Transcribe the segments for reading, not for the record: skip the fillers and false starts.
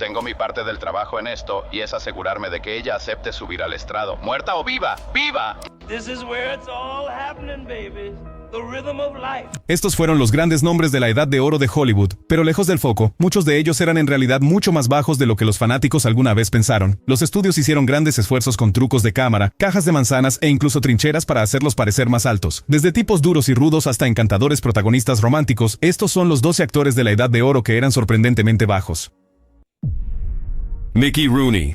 Tengo mi parte del trabajo en esto y es asegurarme de que ella acepte subir al estrado. ¡Muerta o viva! ¡Viva! This is where it's all happening, baby. The rhythm of life. Estos fueron los grandes nombres de la edad de oro de Hollywood, pero lejos del foco, muchos de ellos eran en realidad mucho más bajos de lo que los fanáticos alguna vez pensaron. Los estudios hicieron grandes esfuerzos con trucos de cámara, cajas de manzanas e incluso trincheras para hacerlos parecer más altos. Desde tipos duros y rudos hasta encantadores protagonistas románticos, estos son los 12 actores de la edad de oro que eran sorprendentemente bajos. Mickey Rooney.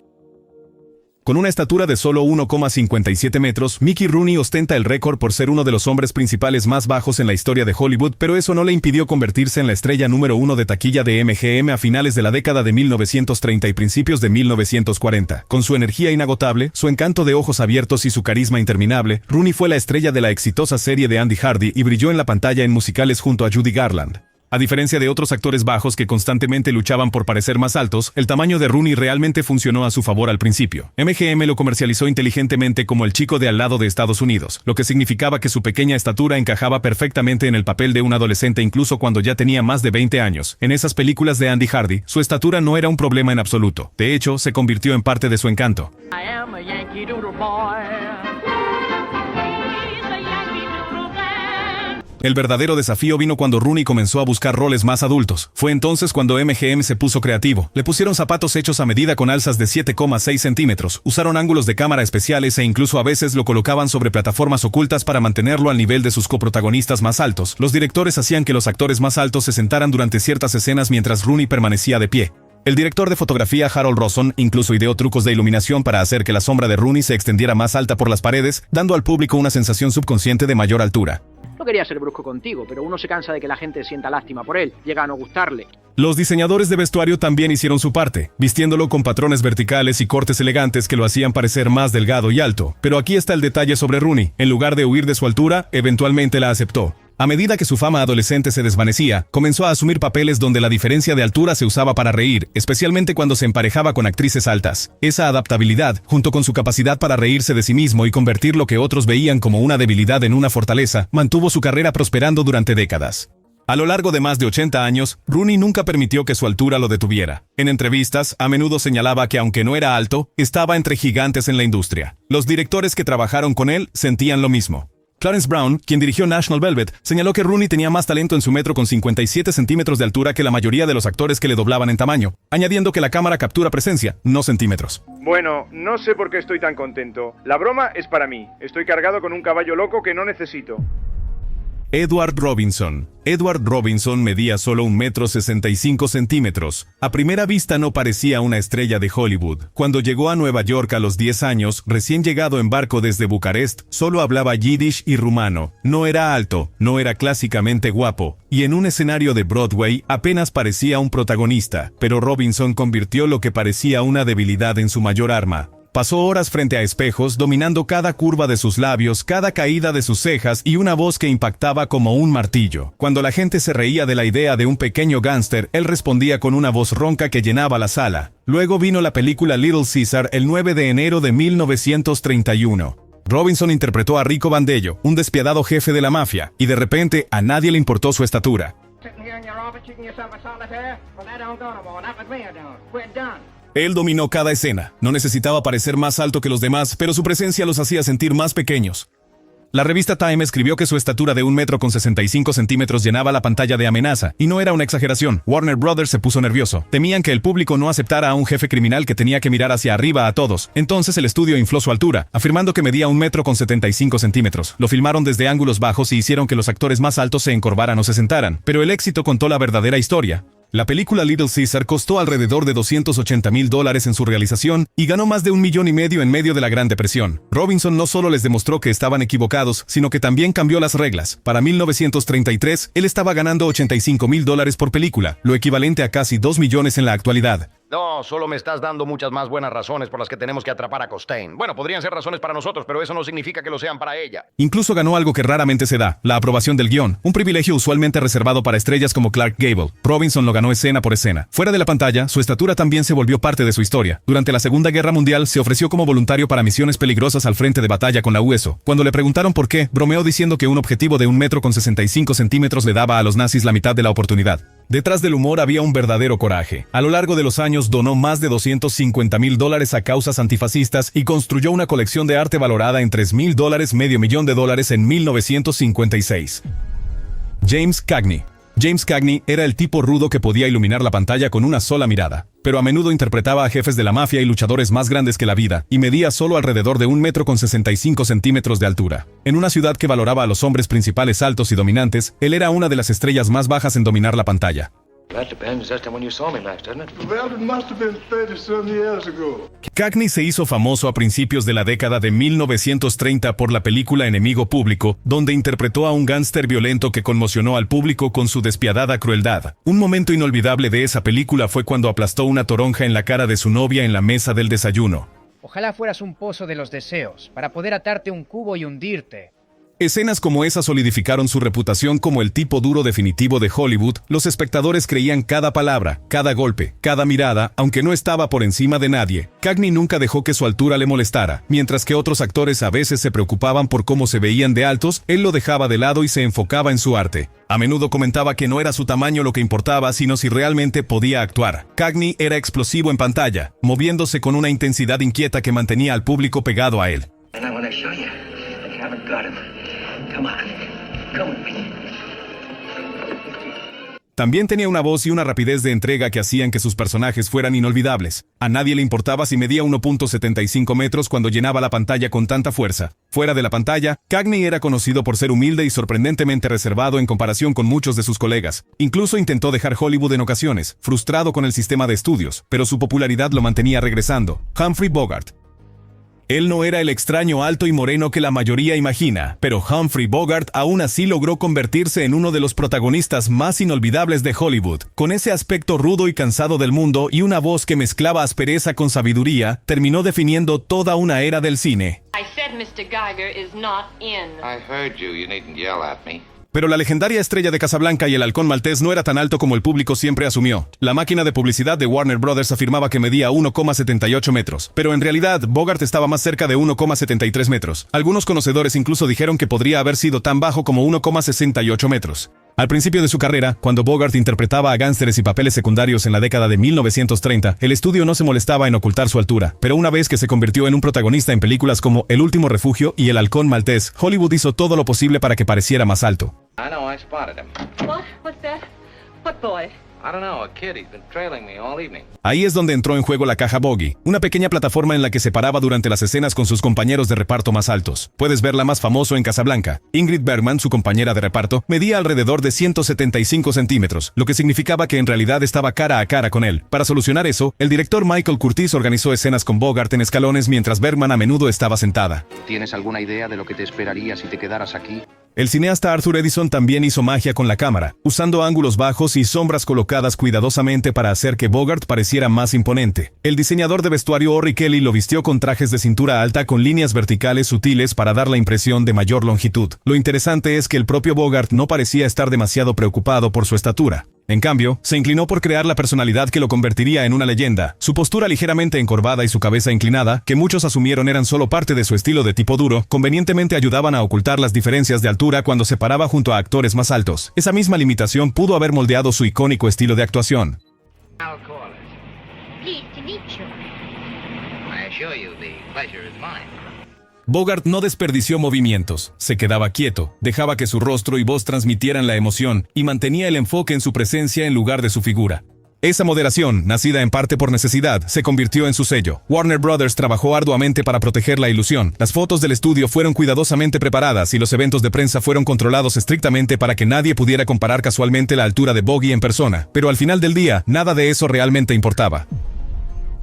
Con una estatura de solo 1,57 metros, Mickey Rooney ostenta el récord por ser uno de los hombres principales más bajos en la historia de Hollywood, pero eso no le impidió convertirse en la estrella número uno de taquilla de MGM a finales de la década de 1930 y principios de 1940. Con su energía inagotable, su encanto de ojos abiertos y su carisma interminable, Rooney fue la estrella de la exitosa serie de Andy Hardy y brilló en la pantalla en musicales junto a Judy Garland. A diferencia de otros actores bajos que constantemente luchaban por parecer más altos, el tamaño de Rooney realmente funcionó a su favor al principio. MGM lo comercializó inteligentemente como el chico de al lado de Estados Unidos, lo que significaba que su pequeña estatura encajaba perfectamente en el papel de un adolescente incluso cuando ya tenía más de 20 años. En esas películas de Andy Hardy, su estatura no era un problema en absoluto. De hecho, se convirtió en parte de su encanto. I am a Yankee Doodle boy. El verdadero desafío vino cuando Rooney comenzó a buscar roles más adultos. Fue entonces cuando MGM se puso creativo. Le pusieron zapatos hechos a medida con alzas de 7,6 centímetros, usaron ángulos de cámara especiales e incluso a veces lo colocaban sobre plataformas ocultas para mantenerlo al nivel de sus coprotagonistas más altos. Los directores hacían que los actores más altos se sentaran durante ciertas escenas mientras Rooney permanecía de pie. El director de fotografía Harold Roson incluso ideó trucos de iluminación para hacer que la sombra de Rooney se extendiera más alta por las paredes, dando al público una sensación subconsciente de mayor altura. No quería ser brusco contigo, pero uno se cansa de que la gente sienta lástima por él, llega a no gustarle. Los diseñadores de vestuario también hicieron su parte, vistiéndolo con patrones verticales y cortes elegantes que lo hacían parecer más delgado y alto. Pero aquí está el detalle sobre Rooney. En lugar de huir de su altura, eventualmente la aceptó. A medida que su fama adolescente se desvanecía, comenzó a asumir papeles donde la diferencia de altura se usaba para reír, especialmente cuando se emparejaba con actrices altas. Esa adaptabilidad, junto con su capacidad para reírse de sí mismo y convertir lo que otros veían como una debilidad en una fortaleza, mantuvo su carrera prosperando durante décadas. A lo largo de más de 80 años, Rooney nunca permitió que su altura lo detuviera. En entrevistas, a menudo señalaba que aunque no era alto, estaba entre gigantes en la industria. Los directores que trabajaron con él sentían lo mismo. Clarence Brown, quien dirigió National Velvet, señaló que Rooney tenía más talento en su metro con 57 centímetros de altura que la mayoría de los actores que le doblaban en tamaño, añadiendo que la cámara captura presencia, no centímetros. Bueno, no sé por qué estoy tan contento. La broma es para mí. Estoy cargado con un caballo loco que no necesito. Edward Robinson. Edward Robinson medía solo 1,65 metros. A primera vista no parecía una estrella de Hollywood. Cuando llegó a Nueva York a los 10 años, recién llegado en barco desde Bucarest, solo hablaba yiddish y rumano. No era alto, no era clásicamente guapo, y en un escenario de Broadway apenas parecía un protagonista, pero Robinson convirtió lo que parecía una debilidad en su mayor arma. Pasó horas frente a espejos, dominando cada curva de sus labios, cada caída de sus cejas y una voz que impactaba como un martillo. Cuando la gente se reía de la idea de un pequeño gángster, él respondía con una voz ronca que llenaba la sala. Luego vino la película Little Caesar el 9 de enero de 1931. Robinson interpretó a Rico Bandello, un despiadado jefe de la mafia, y de repente a nadie le importó su estatura. Él dominó cada escena, no necesitaba parecer más alto que los demás, pero su presencia los hacía sentir más pequeños. La revista Time escribió que su estatura de 1,65 metros llenaba la pantalla de amenaza, y no era una exageración. Warner Brothers se puso nervioso. Temían que el público no aceptara a un jefe criminal que tenía que mirar hacia arriba a todos. Entonces el estudio infló su altura, afirmando que medía 1,75 metros. Lo filmaron desde ángulos bajos y hicieron que los actores más altos se encorvaran o se sentaran, pero el éxito contó la verdadera historia. La película Little Caesar costó alrededor de $280,000 en su realización y ganó más de $1,5 millones en medio de la Gran Depresión. Robinson no solo les demostró que estaban equivocados, sino que también cambió las reglas. Para 1933, él estaba ganando $85,000 por película, lo equivalente a casi $2 millones en la actualidad. No, solo me estás dando muchas más buenas razones por las que tenemos que atrapar a Costain. Bueno, podrían ser razones para nosotros, pero eso no significa que lo sean para ella. Incluso ganó algo que raramente se da, la aprobación del guión, un privilegio usualmente reservado para estrellas como Clark Gable. Robinson lo ganó escena por escena. Fuera de la pantalla, su estatura también se volvió parte de su historia. Durante la Segunda Guerra Mundial, se ofreció como voluntario para misiones peligrosas al frente de batalla con la USO. Cuando le preguntaron por qué, bromeó diciendo que un objetivo de 1,65 metros le daba a los nazis la mitad de la oportunidad. Detrás del humor había un verdadero coraje. A lo largo de los años donó más de $250,000 a causas antifascistas y construyó una colección de arte valorada en $3,000, $500,000 en 1956. James Cagney. James Cagney era el tipo rudo que podía iluminar la pantalla con una sola mirada, pero a menudo interpretaba a jefes de la mafia y luchadores más grandes que la vida, y medía solo alrededor de 1,65 metros de altura. En una ciudad que valoraba a los hombres principales altos y dominantes, él era una de las estrellas más bajas en dominar la pantalla. That depends just on when you saw me last, doesn't it? Well, it must have been 30-some years ago. Cagney se hizo famoso a principios de la década de 1930 por la película Enemigo Público, donde interpretó a un gángster violento que conmocionó al público con su despiadada crueldad. Un momento inolvidable de esa película fue cuando aplastó una toronja en la cara de su novia en la mesa del desayuno. Ojalá fueras un pozo de los deseos, para poder atarte un cubo y hundirte. Escenas como esa solidificaron su reputación como el tipo duro definitivo de Hollywood. Los espectadores creían cada palabra, cada golpe, cada mirada, aunque no estaba por encima de nadie. Cagney nunca dejó que su altura le molestara. Mientras que otros actores a veces se preocupaban por cómo se veían de altos, él lo dejaba de lado y se enfocaba en su arte. A menudo comentaba que no era su tamaño lo que importaba, sino si realmente podía actuar. Cagney era explosivo en pantalla, moviéndose con una intensidad inquieta que mantenía al público pegado a él. También tenía una voz y una rapidez de entrega que hacían que sus personajes fueran inolvidables. A nadie le importaba si medía 1,75 metros cuando llenaba la pantalla con tanta fuerza. Fuera de la pantalla, Cagney era conocido por ser humilde y sorprendentemente reservado en comparación con muchos de sus colegas. Incluso intentó dejar Hollywood en ocasiones, frustrado con el sistema de estudios, pero su popularidad lo mantenía regresando. Humphrey Bogart. Él no era el extraño alto y moreno que la mayoría imagina, pero Humphrey Bogart aún así logró convertirse en uno de los protagonistas más inolvidables de Hollywood. Con ese aspecto rudo y cansado del mundo y una voz que mezclaba aspereza con sabiduría, terminó definiendo toda una era del cine. I said Mr. Geiger is not in. I heard you. You needn't yell at me. Pero la legendaria estrella de Casablanca y el halcón maltés no era tan alto como el público siempre asumió. La máquina de publicidad de Warner Brothers afirmaba que medía 1,78 metros, pero en realidad Bogart estaba más cerca de 1,73 metros. Algunos conocedores incluso dijeron que podría haber sido tan bajo como 1,68 metros. Al principio de su carrera, cuando Bogart interpretaba a gánsteres y papeles secundarios en la década de 1930, el estudio no se molestaba en ocultar su altura, pero una vez que se convirtió en un protagonista en películas como El último refugio y El halcón maltés, Hollywood hizo todo lo posible para que pareciera más alto. I know, I spotted him. What? What's that? What boy? I don't know, a kid. He's been trailing me all evening. Ahí es donde entró en juego la caja Bogey, una pequeña plataforma en la que se paraba durante las escenas con sus compañeros de reparto más altos. Puedes verla más famoso en Casablanca. Ingrid Bergman, su compañera de reparto, medía alrededor de 175 centímetros, lo que significaba que en realidad estaba cara a cara con él. Para solucionar eso, el director Michael Curtiz organizó escenas con Bogart en escalones mientras Bergman a menudo estaba sentada. ¿Tienes alguna idea de lo que te esperaría si te quedaras aquí? El cineasta Arthur Edison también hizo magia con la cámara, usando ángulos bajos y sombras colocadas cuidadosamente para hacer que Bogart pareciera más imponente. El diseñador de vestuario Orry Kelly lo vistió con trajes de cintura alta con líneas verticales sutiles para dar la impresión de mayor longitud. Lo interesante es que el propio Bogart no parecía estar demasiado preocupado por su estatura. En cambio, se inclinó por crear la personalidad que lo convertiría en una leyenda. Su postura ligeramente encorvada y su cabeza inclinada, que muchos asumieron eran solo parte de su estilo de tipo duro, convenientemente ayudaban a ocultar las diferencias de altura cuando se paraba junto a actores más altos. Esa misma limitación pudo haber moldeado su icónico estilo de actuación. I'll call it. Pleased to meet you. I assure you, the pleasure is mine. Bogart no desperdició movimientos, se quedaba quieto, dejaba que su rostro y voz transmitieran la emoción y mantenía el enfoque en su presencia en lugar de su figura. Esa moderación, nacida en parte por necesidad, se convirtió en su sello. Warner Brothers trabajó arduamente para proteger la ilusión. Las fotos del estudio fueron cuidadosamente preparadas y los eventos de prensa fueron controlados estrictamente para que nadie pudiera comparar casualmente la altura de Bogey en persona. Pero al final del día, nada de eso realmente importaba.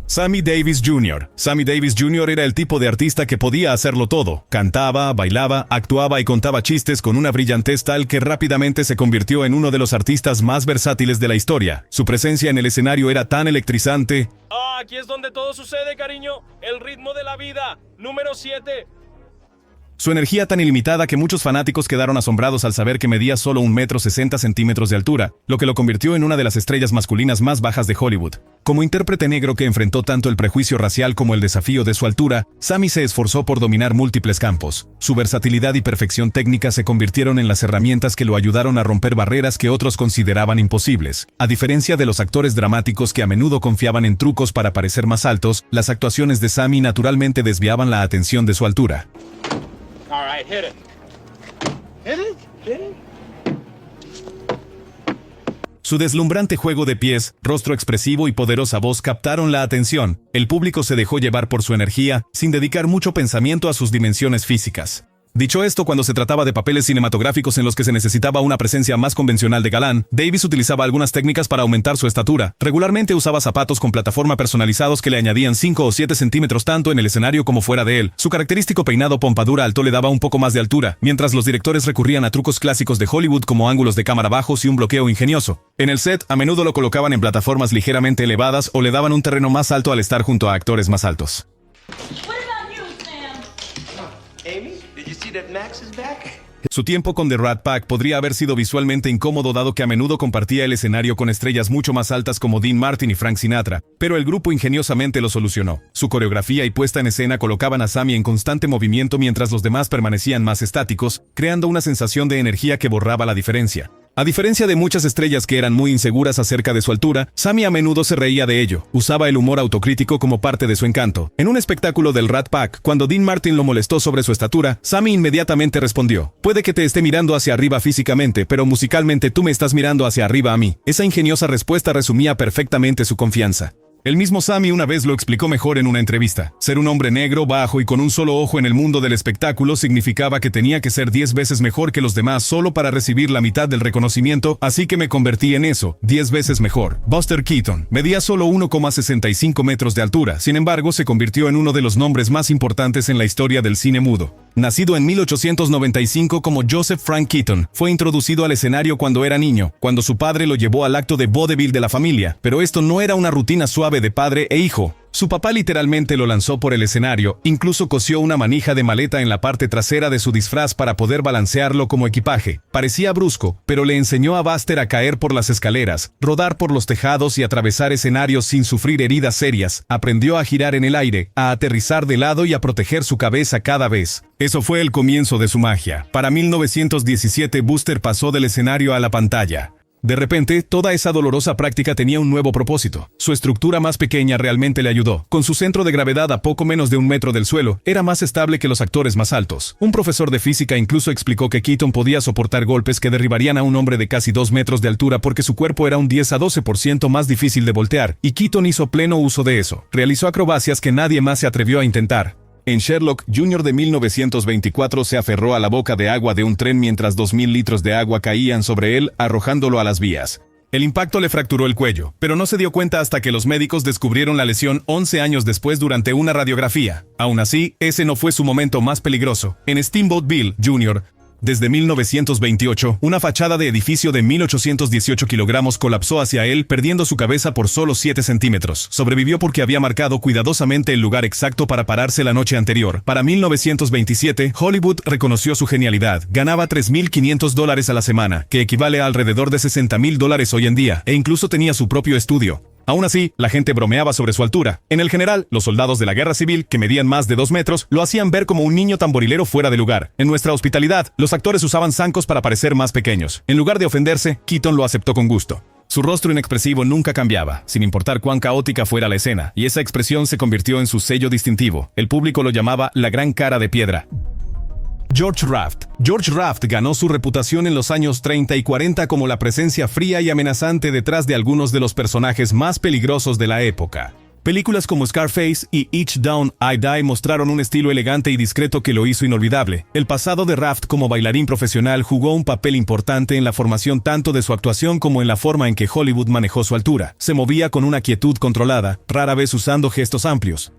Sammy Davis Jr. Sammy Davis Jr. era el tipo de artista que podía hacerlo todo. Cantaba, bailaba, actuaba y contaba chistes con una brillantez tal que rápidamente se convirtió en uno de los artistas más versátiles de la historia. Su presencia en el escenario era tan electrizante. Aquí es donde todo sucede, cariño. El ritmo de la vida. Número 7. Su energía tan ilimitada que muchos fanáticos quedaron asombrados al saber que medía solo 1,60 m de altura, lo que lo convirtió en una de las estrellas masculinas más bajas de Hollywood. Como intérprete negro que enfrentó tanto el prejuicio racial como el desafío de su altura, Sammy se esforzó por dominar múltiples campos. Su versatilidad y perfección técnica se convirtieron en las herramientas que lo ayudaron a romper barreras que otros consideraban imposibles. A diferencia de los actores dramáticos que a menudo confiaban en trucos para parecer más altos, las actuaciones de Sammy naturalmente desviaban la atención de su altura. All right, hit it. Hit it? Hit it? Su deslumbrante juego de pies, rostro expresivo y poderosa voz captaron la atención. El público se dejó llevar por su energía, sin dedicar mucho pensamiento a sus dimensiones físicas. Dicho esto, cuando se trataba de papeles cinematográficos en los que se necesitaba una presencia más convencional de galán, Davis utilizaba algunas técnicas para aumentar su estatura. Regularmente usaba zapatos con plataforma personalizados que le añadían 5 o 7 centímetros tanto en el escenario como fuera de él. Su característico peinado pompadura alto le daba un poco más de altura, mientras los directores recurrían a trucos clásicos de Hollywood como ángulos de cámara bajos y un bloqueo ingenioso. En el set, a menudo lo colocaban en plataformas ligeramente elevadas o le daban un terreno más alto al estar junto a actores más altos. Su tiempo con The Rat Pack podría haber sido visualmente incómodo dado que a menudo compartía el escenario con estrellas mucho más altas como Dean Martin y Frank Sinatra, pero el grupo ingeniosamente lo solucionó. Su coreografía y puesta en escena colocaban a Sammy en constante movimiento mientras los demás permanecían más estáticos, creando una sensación de energía que borraba la diferencia. A diferencia de muchas estrellas que eran muy inseguras acerca de su altura, Sammy a menudo se reía de ello. Usaba el humor autocrítico como parte de su encanto. En un espectáculo del Rat Pack, cuando Dean Martin lo molestó sobre su estatura, Sammy inmediatamente respondió: "Puede que te esté mirando hacia arriba físicamente, pero musicalmente tú me estás mirando hacia arriba a mí". Esa ingeniosa respuesta resumía perfectamente su confianza. El mismo Sammy una vez lo explicó mejor en una entrevista. Ser un hombre negro, bajo y con un solo ojo en el mundo del espectáculo significaba que tenía que ser 10 veces mejor que los demás solo para recibir la mitad del reconocimiento, así que me convertí en eso, 10 veces mejor. Buster Keaton medía solo 1,65 metros de altura, sin embargo se convirtió en uno de los nombres más importantes en la historia del cine mudo. Nacido en 1895 como Joseph Frank Keaton, fue introducido al escenario cuando era niño, cuando su padre lo llevó al acto de vodevil de la familia, pero esto no era una rutina suave de padre e hijo. Su papá literalmente lo lanzó por el escenario, incluso cosió una manija de maleta en la parte trasera de su disfraz para poder balancearlo como equipaje. Parecía brusco, pero le enseñó a Buster a caer por las escaleras, rodar por los tejados y atravesar escenarios sin sufrir heridas serias. Aprendió a girar en el aire, a aterrizar de lado y a proteger su cabeza cada vez. Eso fue el comienzo de su magia. Para 1917, Buster pasó del escenario a la pantalla. De repente, toda esa dolorosa práctica tenía un nuevo propósito. Su estructura más pequeña realmente le ayudó. Con su centro de gravedad a poco menos de 1 metro del suelo, era más estable que los actores más altos. Un profesor de física incluso explicó que Keaton podía soportar golpes que derribarían a un hombre de casi 2 metros de altura porque su cuerpo era un 10 a 12% más difícil de voltear, y Keaton hizo pleno uso de eso. Realizó acrobacias que nadie más se atrevió a intentar. En Sherlock, Jr. de 1924 se aferró a la boca de agua de un tren mientras 2.000 litros de agua caían sobre él, arrojándolo a las vías. El impacto le fracturó el cuello, pero no se dio cuenta hasta que los médicos descubrieron la lesión 11 años después durante una radiografía. Aún así, ese no fue su momento más peligroso. En Steamboat Bill, Jr., desde 1928, una fachada de edificio de 1.818 kilogramos colapsó hacia él, perdiendo su cabeza por solo 7 centímetros. Sobrevivió porque había marcado cuidadosamente el lugar exacto para pararse la noche anterior. Para 1927, Hollywood reconoció su genialidad. Ganaba $3.500 a la semana, que equivale a alrededor de $60.000 hoy en día, e incluso tenía su propio estudio. Aún así, la gente bromeaba sobre su altura. En el general, los soldados de la guerra civil, que medían más de 2 metros, lo hacían ver como un niño tamborilero fuera de lugar. En nuestra hospitalidad, los actores usaban zancos para parecer más pequeños. En lugar de ofenderse, Keaton lo aceptó con gusto. Su rostro inexpresivo nunca cambiaba, sin importar cuán caótica fuera la escena, y esa expresión se convirtió en su sello distintivo. El público lo llamaba la gran cara de piedra. George Raft. George Raft ganó su reputación en los años 30 y 40 como la presencia fría y amenazante detrás de algunos de los personajes más peligrosos de la época. Películas como Scarface y Each Down I Die mostraron un estilo elegante y discreto que lo hizo inolvidable. El pasado de Raft como bailarín profesional jugó un papel importante en la formación tanto de su actuación como en la forma en que Hollywood manejó su altura. Se movía con una quietud controlada, rara vez usando gestos amplios.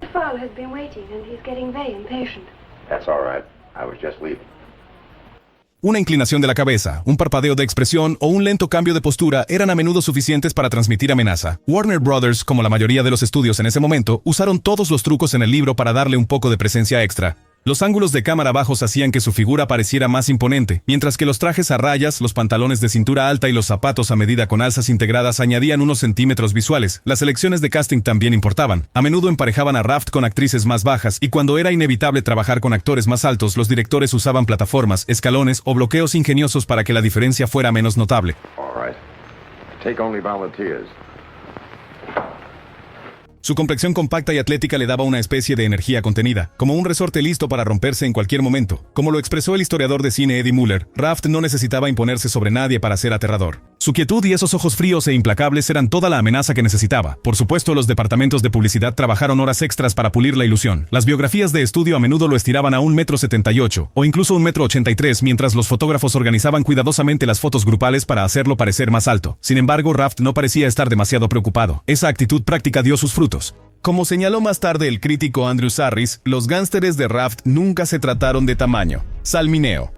Una inclinación de la cabeza, un parpadeo de expresión o un lento cambio de postura eran a menudo suficientes para transmitir amenaza. Warner Brothers, como la mayoría de los estudios en ese momento, usaron todos los trucos en el libro para darle un poco de presencia extra. Los ángulos de cámara bajos hacían que su figura pareciera más imponente, mientras que los trajes a rayas, los pantalones de cintura alta y los zapatos a medida con alzas integradas añadían unos centímetros visuales. Las elecciones de casting también importaban. A menudo emparejaban a Raft con actrices más bajas, y cuando era inevitable trabajar con actores más altos, los directores usaban plataformas, escalones o bloqueos ingeniosos para que la diferencia fuera menos notable. Su complexión compacta y atlética le daba una especie de energía contenida, como un resorte listo para romperse en cualquier momento. Como lo expresó el historiador de cine Eddie Muller, Raft no necesitaba imponerse sobre nadie para ser aterrador. Su quietud y esos ojos fríos e implacables eran toda la amenaza que necesitaba. Por supuesto, los departamentos de publicidad trabajaron horas extras para pulir la ilusión. Las biografías de estudio a menudo lo estiraban a 1,78 m o incluso 1,83 m, mientras los fotógrafos organizaban cuidadosamente las fotos grupales para hacerlo parecer más alto. Sin embargo, Raft no parecía estar demasiado preocupado. Esa actitud práctica dio sus frutos. Como señaló más tarde el crítico Andrew Sarris, los gánsteres de Raft nunca se trataron de tamaño. Sal Mineo.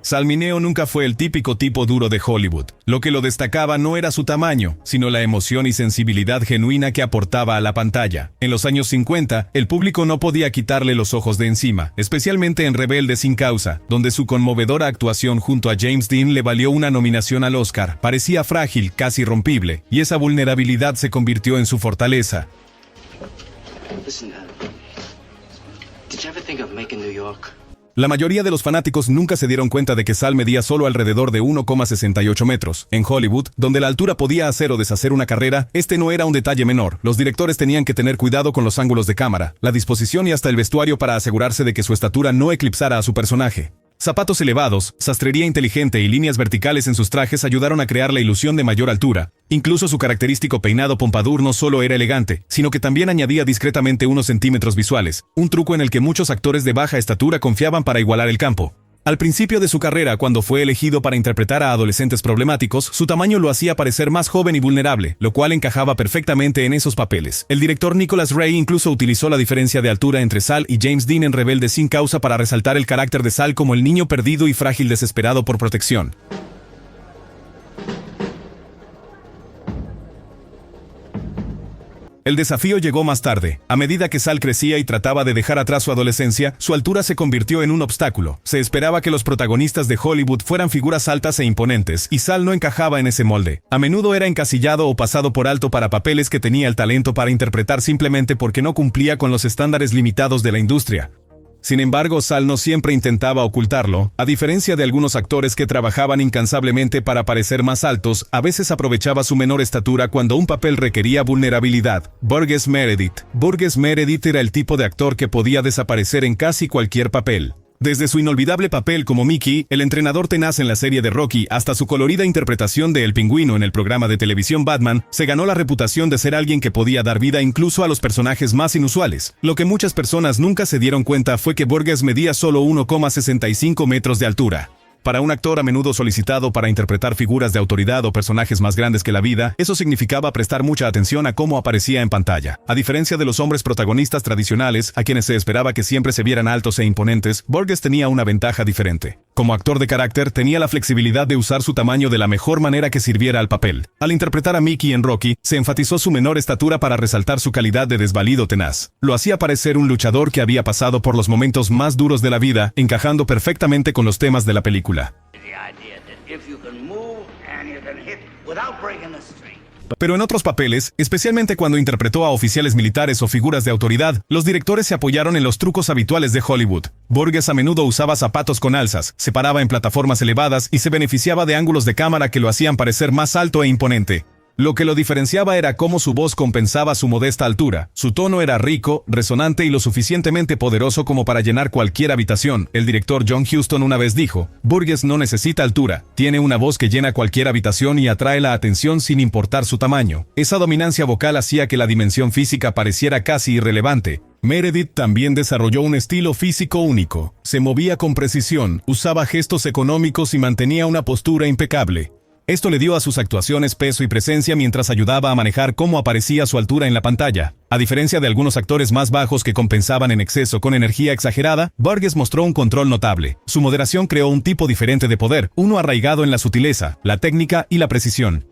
Sal Mineo nunca fue el típico tipo duro de Hollywood. Lo que lo destacaba no era su tamaño, sino la emoción y sensibilidad genuina que aportaba a la pantalla. En los años 50, el público no podía quitarle los ojos de encima, especialmente en Rebelde sin causa, donde su conmovedora actuación junto a James Dean le valió una nominación al Oscar. Parecía frágil, casi rompible, y esa vulnerabilidad se convirtió en su fortaleza. La mayoría de los fanáticos nunca se dieron cuenta de que Sal medía solo alrededor de 1,68 metros. En Hollywood, donde la altura podía hacer o deshacer una carrera, este no era un detalle menor. Los directores tenían que tener cuidado con los ángulos de cámara, la disposición y hasta el vestuario para asegurarse de que su estatura no eclipsara a su personaje. Zapatos elevados, sastrería inteligente y líneas verticales en sus trajes ayudaron a crear la ilusión de mayor altura. Incluso su característico peinado pompadour no solo era elegante, sino que también añadía discretamente unos centímetros visuales, un truco en el que muchos actores de baja estatura confiaban para igualar el campo. Al principio de su carrera, cuando fue elegido para interpretar a adolescentes problemáticos, su tamaño lo hacía parecer más joven y vulnerable, lo cual encajaba perfectamente en esos papeles. El director Nicholas Ray incluso utilizó la diferencia de altura entre Sal y James Dean en Rebelde sin causa para resaltar el carácter de Sal como el niño perdido y frágil desesperado por protección. El desafío llegó más tarde. A medida que Sal crecía y trataba de dejar atrás su adolescencia, su altura se convirtió en un obstáculo. Se esperaba que los protagonistas de Hollywood fueran figuras altas e imponentes, y Sal no encajaba en ese molde. A menudo era encasillado o pasado por alto para papeles que tenía el talento para interpretar simplemente porque no cumplía con los estándares limitados de la industria. Sin embargo, Sal no siempre intentaba ocultarlo. A diferencia de algunos actores que trabajaban incansablemente para parecer más altos, a veces aprovechaba su menor estatura cuando un papel requería vulnerabilidad. Burgess Meredith. Burgess Meredith era el tipo de actor que podía desaparecer en casi cualquier papel. Desde su inolvidable papel como Mickey, el entrenador tenaz en la serie de Rocky, hasta su colorida interpretación de El Pingüino en el programa de televisión Batman, se ganó la reputación de ser alguien que podía dar vida incluso a los personajes más inusuales. Lo que muchas personas nunca se dieron cuenta fue que Burgess medía solo 1,65 metros de altura. Para un actor a menudo solicitado para interpretar figuras de autoridad o personajes más grandes que la vida, eso significaba prestar mucha atención a cómo aparecía en pantalla. A diferencia de los hombres protagonistas tradicionales, a quienes se esperaba que siempre se vieran altos e imponentes, Burgess tenía una ventaja diferente. Como actor de carácter, tenía la flexibilidad de usar su tamaño de la mejor manera que sirviera al papel. Al interpretar a Mickey en Rocky, se enfatizó su menor estatura para resaltar su calidad de desvalido tenaz. Lo hacía parecer un luchador que había pasado por los momentos más duros de la vida, encajando perfectamente con los temas de la película. Pero en otros papeles, especialmente cuando interpretó a oficiales militares o figuras de autoridad, los directores se apoyaron en los trucos habituales de Hollywood. Burgess a menudo usaba zapatos con alzas, se paraba en plataformas elevadas y se beneficiaba de ángulos de cámara que lo hacían parecer más alto e imponente. Lo que lo diferenciaba era cómo su voz compensaba su modesta altura. Su tono era rico, resonante y lo suficientemente poderoso como para llenar cualquier habitación. El director John Huston una vez dijo: Burgess no necesita altura, tiene una voz que llena cualquier habitación y atrae la atención sin importar su tamaño. Esa dominancia vocal hacía que la dimensión física pareciera casi irrelevante. Meredith también desarrolló un estilo físico único. Se movía con precisión, usaba gestos económicos y mantenía una postura impecable. Esto le dio a sus actuaciones peso y presencia mientras ayudaba a manejar cómo aparecía su altura en la pantalla. A diferencia de algunos actores más bajos que compensaban en exceso con energía exagerada, Burgess mostró un control notable. Su moderación creó un tipo diferente de poder, uno arraigado en la sutileza, la técnica y la precisión.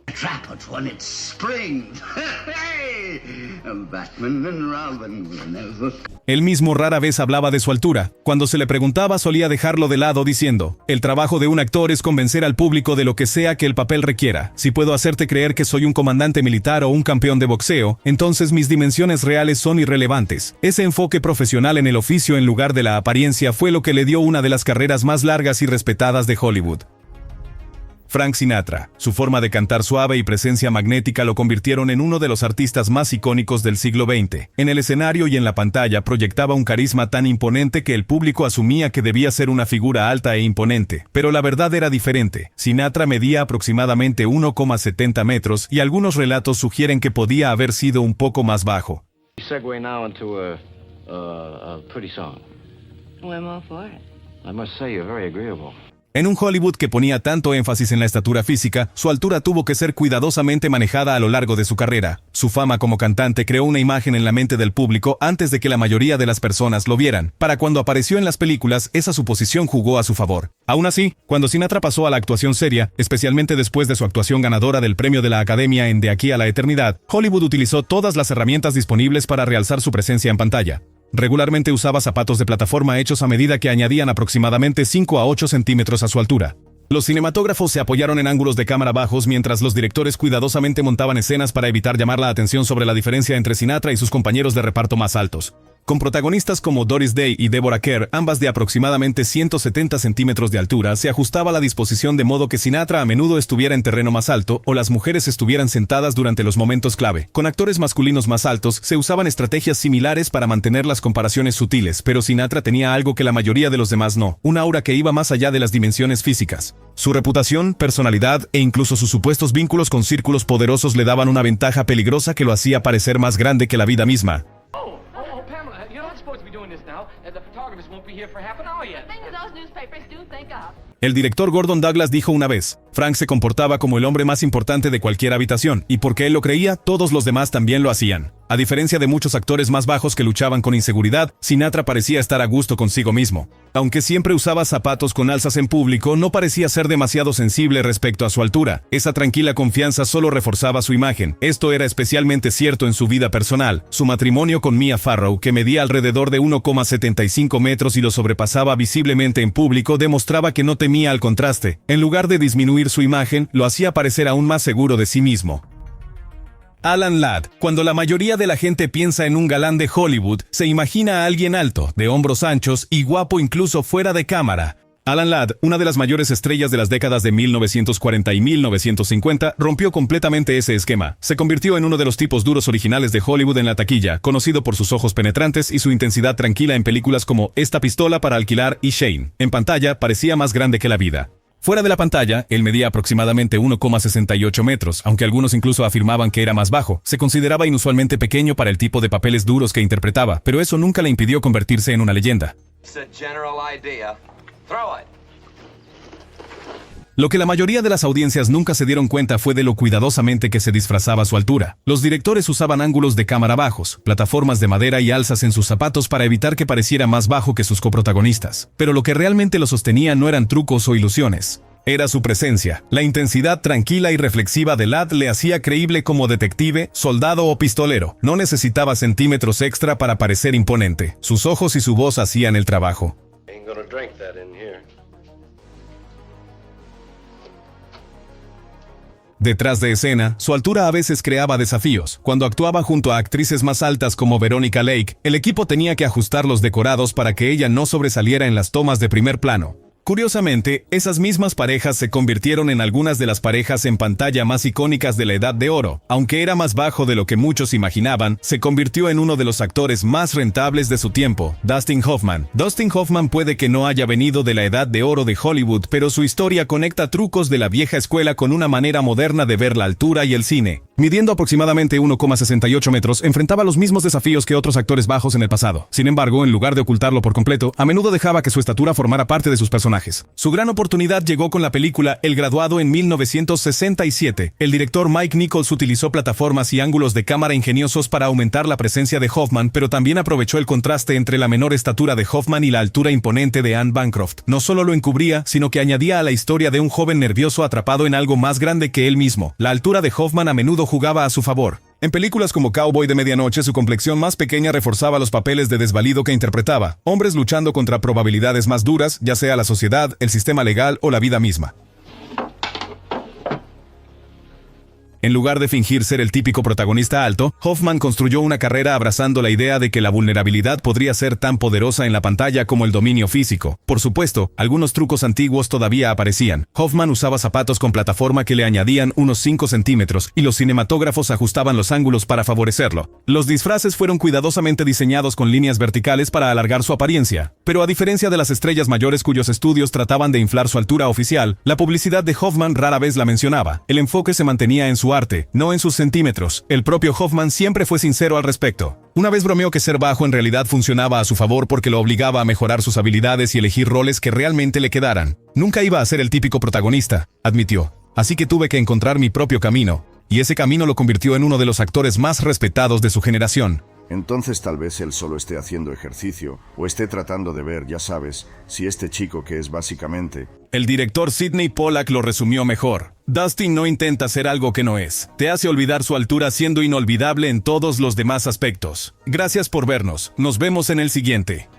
Batman and Robin will never... Él mismo rara vez hablaba de su altura. Cuando se le preguntaba solía dejarlo de lado diciendo, el trabajo de un actor es convencer al público de lo que sea que el papel requiera. Si puedo hacerte creer que soy un comandante militar o un campeón de boxeo, entonces mis dimensiones reales son irrelevantes. Ese enfoque profesional en el oficio en lugar de la apariencia fue lo que le dio una de las carreras más largas y respetadas de Hollywood. Frank Sinatra. Su forma de cantar suave y presencia magnética lo convirtieron en uno de los artistas más icónicos del siglo XX. En el escenario y en la pantalla proyectaba un carisma tan imponente que el público asumía que debía ser una figura alta e imponente. Pero la verdad era diferente. Sinatra medía aproximadamente 1,70 metros y algunos relatos sugieren que podía haber sido un poco más bajo. Segue now into a pretty song. I'm all for it. I must say you're very agreeable. En un Hollywood que ponía tanto énfasis en la estatura física, su altura tuvo que ser cuidadosamente manejada a lo largo de su carrera. Su fama como cantante creó una imagen en la mente del público antes de que la mayoría de las personas lo vieran. Para cuando apareció en las películas, esa suposición jugó a su favor. Aún así, cuando Sinatra pasó a la actuación seria, especialmente después de su actuación ganadora del premio de la Academia en De aquí a la eternidad, Hollywood utilizó todas las herramientas disponibles para realzar su presencia en pantalla. Regularmente usaba zapatos de plataforma hechos a medida que añadían aproximadamente 5 a 8 centímetros a su altura. Los cinematógrafos se apoyaron en ángulos de cámara bajos mientras los directores cuidadosamente montaban escenas para evitar llamar la atención sobre la diferencia entre Sinatra y sus compañeros de reparto más altos. Con protagonistas como Doris Day y Deborah Kerr, ambas de aproximadamente 170 centímetros de altura, se ajustaba la disposición de modo que Sinatra a menudo estuviera en terreno más alto o las mujeres estuvieran sentadas durante los momentos clave. Con actores masculinos más altos, se usaban estrategias similares para mantener las comparaciones sutiles, pero Sinatra tenía algo que la mayoría de los demás no, una aura que iba más allá de las dimensiones físicas. Su reputación, personalidad e incluso sus supuestos vínculos con círculos poderosos le daban una ventaja peligrosa que lo hacía parecer más grande que la vida misma. El director Gordon Douglas dijo una vez, Frank se comportaba como el hombre más importante de cualquier habitación, y porque él lo creía, todos los demás también lo hacían. A diferencia de muchos actores más bajos que luchaban con inseguridad, Sinatra parecía estar a gusto consigo mismo. Aunque siempre usaba zapatos con alzas en público, no parecía ser demasiado sensible respecto a su altura. Esa tranquila confianza solo reforzaba su imagen. Esto era especialmente cierto en su vida personal. Su matrimonio con Mia Farrow, que medía alrededor de 1,75 metros y lo sobrepasaba visiblemente en público, demostraba que no temía al contraste. En lugar de disminuir su imagen, lo hacía parecer aún más seguro de sí mismo. Alan Ladd. Cuando la mayoría de la gente piensa en un galán de Hollywood, se imagina a alguien alto, de hombros anchos y guapo incluso fuera de cámara. Alan Ladd, una de las mayores estrellas de las décadas de 1940 y 1950, rompió completamente ese esquema. Se convirtió en uno de los tipos duros originales de Hollywood en la taquilla, conocido por sus ojos penetrantes y su intensidad tranquila en películas como Esta pistola para alquilar y Shane. En pantalla, parecía más grande que la vida. Fuera de la pantalla, él medía aproximadamente 1,68 metros, aunque algunos incluso afirmaban que era más bajo. Se consideraba inusualmente pequeño para el tipo de papeles duros que interpretaba, pero eso nunca le impidió convertirse en una leyenda. Lo que la mayoría de las audiencias nunca se dieron cuenta fue de lo cuidadosamente que se disfrazaba su altura. Los directores usaban ángulos de cámara bajos, plataformas de madera y alzas en sus zapatos para evitar que pareciera más bajo que sus coprotagonistas. Pero lo que realmente lo sostenía no eran trucos o ilusiones. Era su presencia. La intensidad tranquila y reflexiva de Ladd le hacía creíble como detective, soldado o pistolero. No necesitaba centímetros extra para parecer imponente. Sus ojos y su voz hacían el trabajo. Detrás de escena, su altura a veces creaba desafíos. Cuando actuaba junto a actrices más altas como Veronica Lake, el equipo tenía que ajustar los decorados para que ella no sobresaliera en las tomas de primer plano. Curiosamente, esas mismas parejas se convirtieron en algunas de las parejas en pantalla más icónicas de la Edad de Oro. Aunque era más bajo de lo que muchos imaginaban, se convirtió en uno de los actores más rentables de su tiempo, Dustin Hoffman. Dustin Hoffman puede que no haya venido de la Edad de Oro de Hollywood, pero su historia conecta trucos de la vieja escuela con una manera moderna de ver la altura y el cine. Midiendo aproximadamente 1,68 metros, enfrentaba los mismos desafíos que otros actores bajos en el pasado. Sin embargo, en lugar de ocultarlo por completo, a menudo dejaba que su estatura formara parte de sus personajes. Su gran oportunidad llegó con la película El Graduado en 1967. El director Mike Nichols utilizó plataformas y ángulos de cámara ingeniosos para aumentar la presencia de Hoffman, pero también aprovechó el contraste entre la menor estatura de Hoffman y la altura imponente de Anne Bancroft. No solo lo encubría, sino que añadía a la historia de un joven nervioso atrapado en algo más grande que él mismo. La altura de Hoffman a menudo jugaba a su favor. En películas como Cowboy de Medianoche, su complexión más pequeña reforzaba los papeles de desvalido que interpretaba, hombres luchando contra probabilidades más duras, ya sea la sociedad, el sistema legal o la vida misma. En lugar de fingir ser el típico protagonista alto, Hoffman construyó una carrera abrazando la idea de que la vulnerabilidad podría ser tan poderosa en la pantalla como el dominio físico. Por supuesto, algunos trucos antiguos todavía aparecían. Hoffman usaba zapatos con plataforma que le añadían unos 5 centímetros, y los cinematógrafos ajustaban los ángulos para favorecerlo. Los disfraces fueron cuidadosamente diseñados con líneas verticales para alargar su apariencia. Pero a diferencia de las estrellas mayores cuyos estudios trataban de inflar su altura oficial, la publicidad de Hoffman rara vez la mencionaba. El enfoque se mantenía en su arte, no en sus centímetros. El propio Hoffman siempre fue sincero al respecto. Una vez bromeó que ser bajo en realidad funcionaba a su favor porque lo obligaba a mejorar sus habilidades y elegir roles que realmente le quedaran. Nunca iba a ser el típico protagonista, admitió. Así que tuve que encontrar mi propio camino, y ese camino lo convirtió en uno de los actores más respetados de su generación. Entonces tal vez él solo esté haciendo ejercicio, o esté tratando de ver, ya sabes, si este chico que es básicamente... El director Sidney Pollack lo resumió mejor. Dustin no intenta ser algo que no es. Te hace olvidar su altura siendo inolvidable en todos los demás aspectos. Gracias por vernos. Nos vemos en el siguiente.